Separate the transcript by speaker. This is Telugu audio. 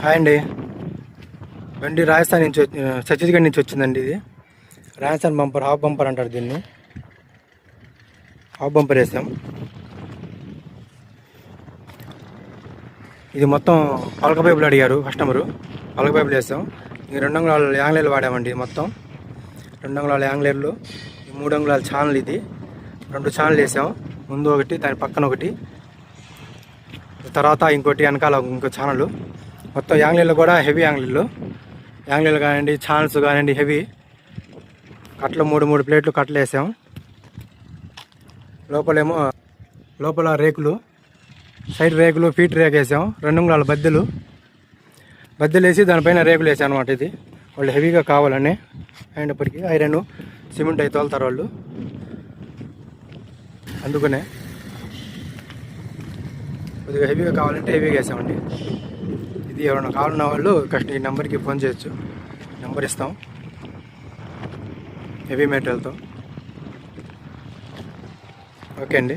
Speaker 1: హాయ్ అండి. బండి రాజస్థాన్ నుంచి ఛత్తీస్గఢ్ నుంచి వచ్చిందండి. ఇది రాజస్థాన్ బంపర్, హాఫ్ బంపర్ అంటారు దీన్ని. హాఫ్ బంపర్ వేసాం. ఇది మొత్తం పలక పైపులు అడిగారు కస్టమరు. పలక పైపులు వేసాం. ఈ 2 అంగుళాల యాంగ్లేర్లు వాడామండి. మొత్తం 2 అంగుళాల యాంగ్లేర్లు, 3 అంగుళాల ఛానల్. ఇది 2 ఛానల్ వేసాం. ముందు ఒకటి, దాని పక్కన ఒకటి, తర్వాత ఇంకోటి వెనకాల ఇంకో ఛానల్. మొత్తం యాంగ్లీర్లు కూడా హెవీ యాంగ్లీర్లు కానివ్వండి, ఛానల్స్ కానివ్వండి హెవీ. కట్టలు 3 ప్లేట్లు కట్టలు వేసాం. లోపల రేకులు, సైడ్ రేకులు, ఫీట్ రేకు వేసాం. 2 అంగుళాల బద్దెలు వేసి దానిపైన రేకులు వేసాం అనమాట. ఇది వాళ్ళు హెవీగా కావాలని అయినప్పటికీ ఐరన్ సిమెంట్ అయితే తోలుతారు వాళ్ళు, అందుకనే కొద్దిగా హెవీగా కావాలంటే హెవీగా వేసామండి. ఇది ఎవరైనా కావాలన్న వాళ్ళు ఈ నెంబర్కి ఫోన్ చేయొచ్చు. నెంబర్ ఇస్తాం హెవీ మెటీరియల్తో. ఓకే అండి.